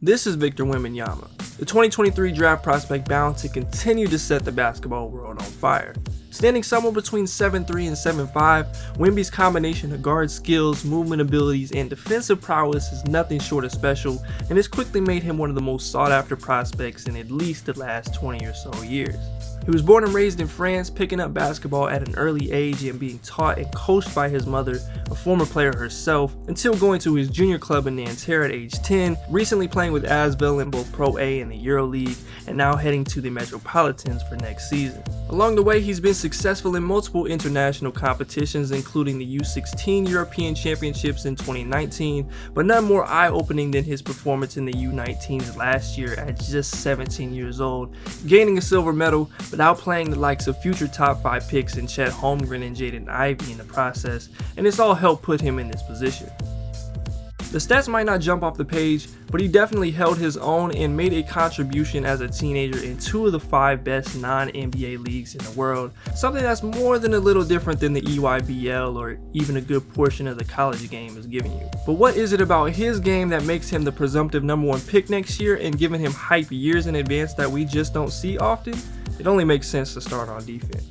This is Victor Wembanyama, the 2023 draft prospect bound to continue to set the basketball world on fire. Standing somewhere between 7'3 and 7'5, Wemby's combination of guard skills, movement abilities, and defensive prowess is nothing short of special, and has quickly made him one of the most sought after prospects in at least the last 20 or so years. He was born and raised in France, picking up basketball at an early age and being taught and coached by his mother, a former player herself, until going to his junior club in Nanterre at age 10, recently playing with Asvel in both Pro A and the EuroLeague, and now heading to the Metropolitans for next season. Along the way, he's been successful in multiple international competitions, including the U16 European Championships in 2019, but none more eye-opening than his performance in the U19s last year at just 17 years old, gaining a silver medal, but outplaying the likes of future top 5 picks in Chet Holmgren and Jaden Ivey in the process, and it's all helped put him in this position. The stats might not jump off the page, but he definitely held his own and made a contribution as a teenager in 2 of the 5 best non-NBA leagues in the world, something that's more than a little different than the EYBL or even a good portion of the college game is giving you. But what is it about his game that makes him the presumptive #1 pick next year and giving him hype years in advance that we just don't see often? It only makes sense to start on defense.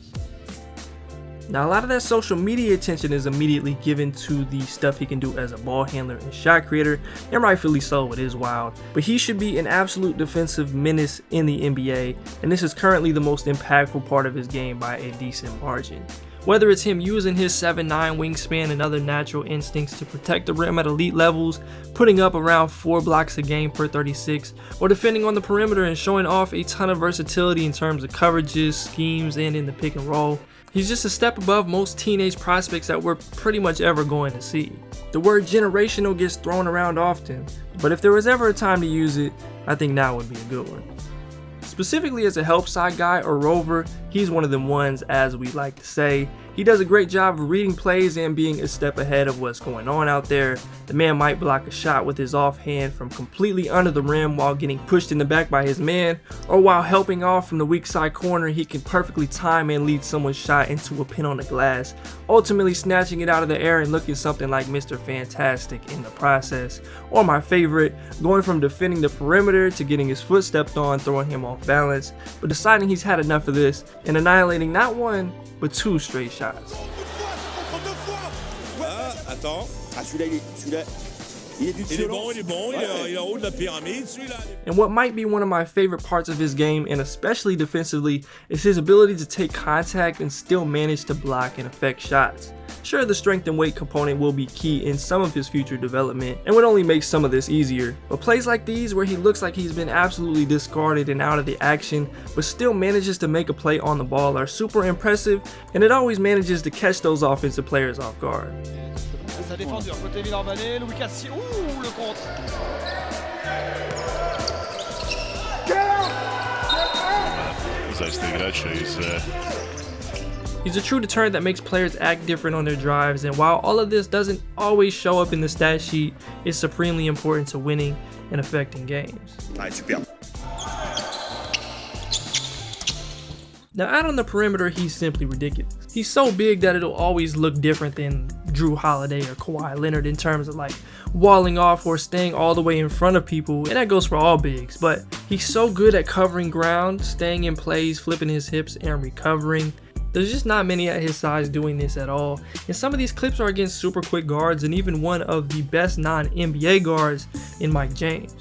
Now, a lot of that social media attention is immediately given to the stuff he can do as a ball handler and shot creator, and rightfully so, it is wild. But he should be an absolute defensive menace in the NBA, and this is currently the most impactful part of his game by a decent margin. Whether it's him using his 7'9" wingspan and other natural instincts to protect the rim at elite levels, putting up around 4 blocks a game per 36, or defending on the perimeter and showing off a ton of versatility in terms of coverages, schemes, and in the pick and roll, he's just a step above most teenage prospects that we're pretty much ever going to see. The word generational gets thrown around often, but if there was ever a time to use it, I think now would be a good one. Specifically as a help side guy or rover, he's one of them ones, as we like to say. He does a great job of reading plays and being a step ahead of what's going on out there. The man might block a shot with his offhand from completely under the rim while getting pushed in the back by his man, or while helping off from the weak side corner, he can perfectly time and lead someone's shot into a pin on the glass, ultimately snatching it out of the air and looking something like Mr. Fantastic in the process. Or my favorite, going from defending the perimeter to getting his foot stepped on, throwing him off balance, but deciding he's had enough of this and annihilating not 1, but 2 straight shots. And what might be one of my favorite parts of his game, and especially defensively, is his ability to take contact and still manage to block and affect shots. Sure, the strength and weight component will be key in some of his future development and would only make some of this easier, but plays like these where he looks like he's been absolutely discarded and out of the action but still manages to make a play on the ball are super impressive, and it always manages to catch those offensive players off guard. He's a true deterrent that makes players act different on their drives, and while all of this doesn't always show up in the stat sheet, it's supremely important to winning and affecting games. Now, out on the perimeter, he's simply ridiculous. He's so big that it'll always look different than Drew Holiday or Kawhi Leonard in terms of like walling off or staying all the way in front of people, and that goes for all bigs, but he's so good at covering ground, staying in plays, flipping his hips, and recovering. There's just not many at his size doing this at all, and some of these clips are against super quick guards and even one of the best non-NBA guards in Mike James.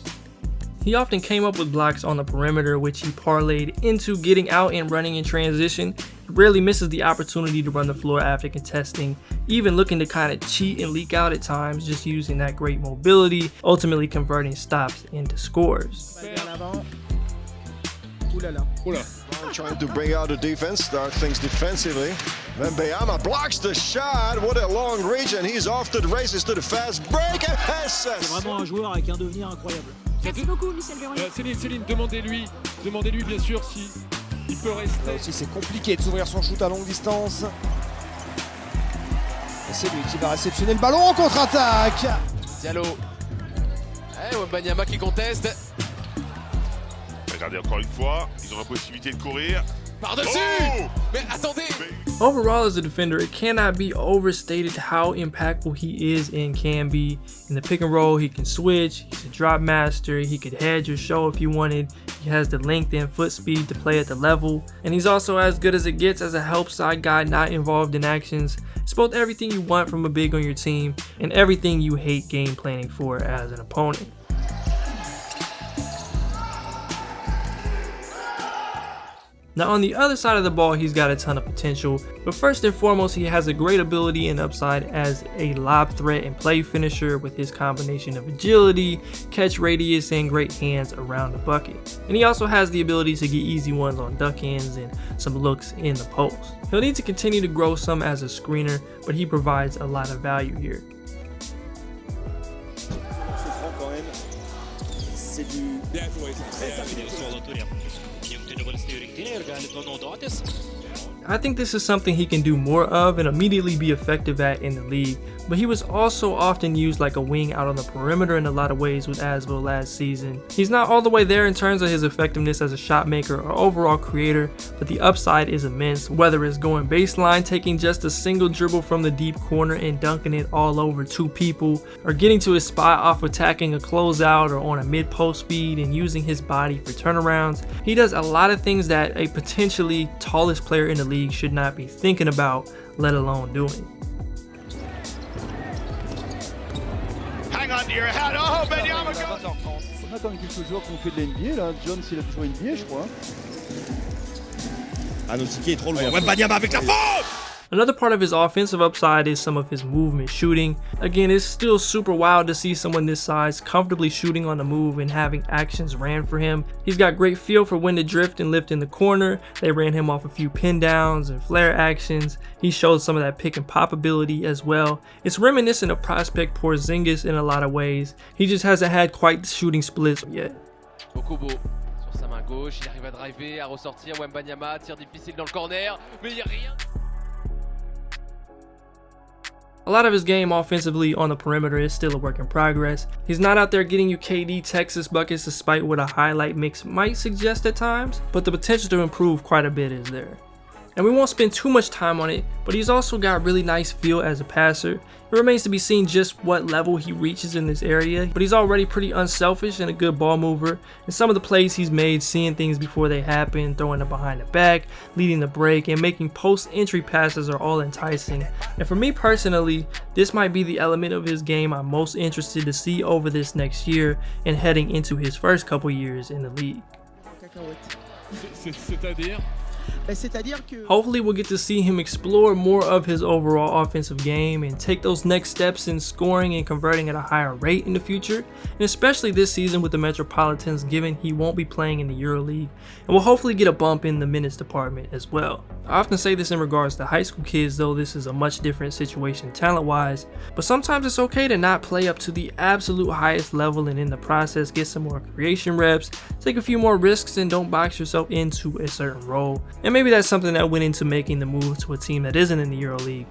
He often came up with blocks on the perimeter, which he parlayed into getting out and running in transition. He rarely misses the opportunity to run the floor after contesting, even looking to kind of cheat and leak out at times, just using that great mobility, ultimately converting stops into scores. Trying to bring out the defense, start things defensively. Wembanyama blocks the shot. What a long reach, and he's off to the races to the fast break and passes. C'est vraiment un joueur avec un devenir incroyable. Merci beaucoup, Michel Véron. Céline, demandez-lui bien sûr si il peut rester. Là aussi, c'est compliqué de s'ouvrir son shoot à longue distance. Et c'est lui qui va réceptionner le ballon en contre-attaque. Diallo. Wembanyama qui conteste. Regardez encore une fois, ils ont la possibilité de courir. Par-dessus. Mais attendez. Overall, as a defender, it cannot be overstated how impactful he is and can be. In the pick and roll, he can switch, he's a drop master, he could head your show if you wanted, he has the length and foot speed to play at the level, and he's also as good as it gets as a help side guy not involved in actions. It's both everything you want from a big on your team and everything you hate game planning for as an opponent. Now on the other side of the ball, he's got a ton of potential, but first and foremost, he has a great ability and upside as a lob threat and play finisher with his combination of agility, catch radius, and great hands around the bucket. And he also has the ability to get easy ones on duck ends and some looks in the post. He'll need to continue to grow some as a screener, but he provides a lot of value here. I think this is something he can do more of and immediately be effective at in the league, but he was also often used like a wing out on the perimeter in a lot of ways with Asvel last season. He's not all the way there in terms of his effectiveness as a shot maker or overall creator, but the upside is immense, whether it's going baseline, taking just a single dribble from the deep corner and dunking it all over two people, or getting to his spot off attacking a closeout or on a mid-post speed and using his body for turnarounds. He does a lot of things that a potentially tallest player in the league should not be thinking about, let alone doing. Hang on to your hat. Oh, Wembanyama goes. On a quand même quelques joueurs qui ont fait de l'NBA là. Jones il a toujours NBA je crois. Ah non, Tiki est trop loin. Wembanyama avec la faute. Another part of his offensive upside is some of his movement shooting. Again, it's still super wild to see someone this size comfortably shooting on the move and having actions ran for him. He's got great feel for when to drift and lift in the corner. They ran him off a few pin downs and flare actions. He showed some of that pick and pop ability as well. It's reminiscent of prospect Porzingis in a lot of ways. He just hasn't had quite the shooting splits yet. Okubo sur sa main gauche, il arrive à driver, à ressortir. Wembanyama, tir difficile dans le corner, mais il n'y a rien. A lot of his game offensively on the perimeter is still a work in progress. He's not out there getting you KD Texas buckets despite what a highlight mix might suggest at times, but the potential to improve quite a bit is there. And we won't spend too much time on it, but he's also got really nice feel as a passer. It remains to be seen just what level he reaches in this area, but he's already pretty unselfish and a good ball mover. And some of the plays he's made, seeing things before they happen, throwing it behind the back, leading the break, and making post-entry passes are all enticing. And for me personally, this might be the element of his game I'm most interested to see over this next year and heading into his first couple years in the league. C'est-à-dire? Hopefully we'll get to see him explore more of his overall offensive game and take those next steps in scoring and converting at a higher rate in the future, and especially this season with the Metropolitans, given he won't be playing in the EuroLeague, and will hopefully get a bump in the minutes department as well. I often say this in regards to high school kids, though this is a much different situation talent-wise, but sometimes it's okay to not play up to the absolute highest level and in the process get some more creation reps, take a few more risks, and don't box yourself into a certain role. And maybe that's something that went into making the move to a team that isn't in the EuroLeague,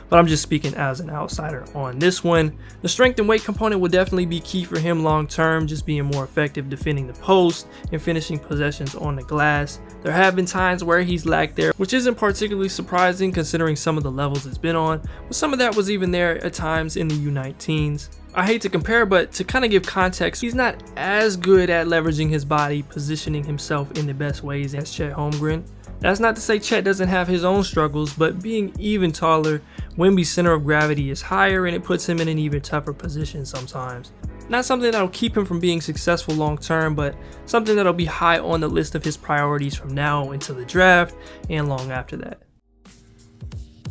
but I'm just speaking as an outsider on this one. The strength and weight component will definitely be key for him long term, just being more effective defending the post and finishing possessions on the glass. There have been times where he's lacked there, which isn't particularly surprising considering some of the levels it's been on, but some of that was even there at times in the U19s. I hate to compare, but to kind of give context, he's not as good at leveraging his body, positioning himself in the best ways as Chet Holmgren. That's not to say Chet doesn't have his own struggles, but being even taller, Wemby's center of gravity is higher and it puts him in an even tougher position sometimes. Not something that'll keep him from being successful long term, but something that'll be high on the list of his priorities from now until the draft and long after that.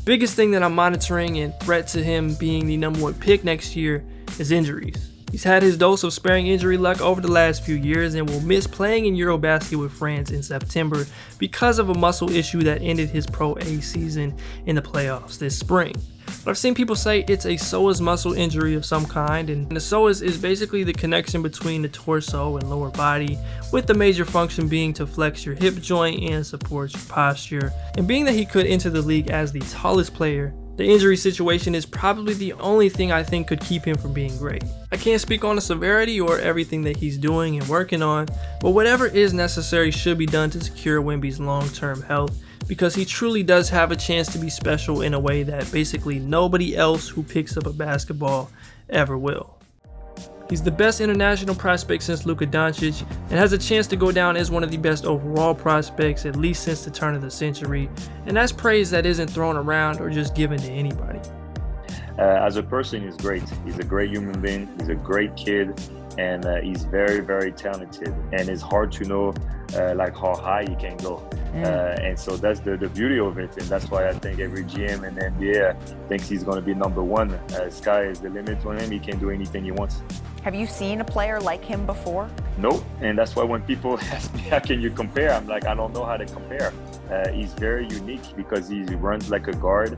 Biggest thing that I'm monitoring and threat to him being the #1 pick next year is injuries. He's had his dose of sparing injury luck over the last few years and will miss playing in Eurobasket with France in September because of a muscle issue that ended his Pro A season in the playoffs this spring. But I've seen people say it's a psoas muscle injury of some kind, and the psoas is basically the connection between the torso and lower body, with the major function being to flex your hip joint and support your posture. And being that he could enter the league as the tallest player, The injury situation is probably the only thing I think could keep him from being great. I can't speak on the severity or everything that he's doing and working on, but whatever is necessary should be done to secure Wemby's long-term health, because he truly does have a chance to be special in a way that basically nobody else who picks up a basketball ever will. He's the best international prospect since Luka Doncic and has a chance to go down as one of the best overall prospects at least since the turn of the century, and that's praise that isn't thrown around or just given to anybody. As a person, he's great. He's a great human being. He's a great kid, and he's very, very talented. And it's hard to know like how high he can go. And so that's the beauty of it, and that's why I think every GM in the NBA thinks he's going to be number one. Sky is the limit on him. He can do anything he wants. Have you seen a player like him before? No, and that's why when people ask me how can you compare, I'm like, I don't know how to compare. He's very unique because he runs like a guard.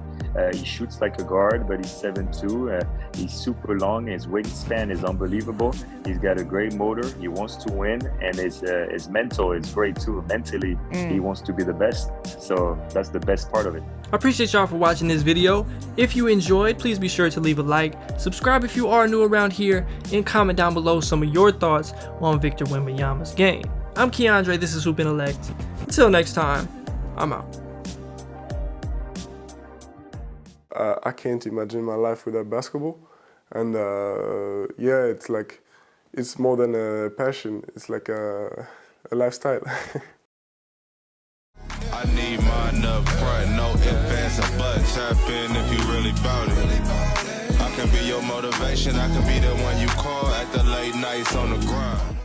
He shoots like a guard, but he's 7'2". He's super long. His wingspan is unbelievable. He's got a great motor. He wants to win, and his mental is great too. Mentally, he wants to be the best. So that's the best part of it. I appreciate y'all for watching this video. If you enjoyed, please be sure to leave a like, subscribe if you are new around here, and comment down below some of your thoughts on Victor Wembanyama's game. I'm Keandre, this is Hoop Intellect. Until next time, I'm out. I can't imagine my life without basketball, and yeah, it's more than a passion. It's like a lifestyle. I need mine up front, no ifs, ands, or buts. Tap in if you really bout it. I can be your motivation, I can be the one you call at the late nights on the grind.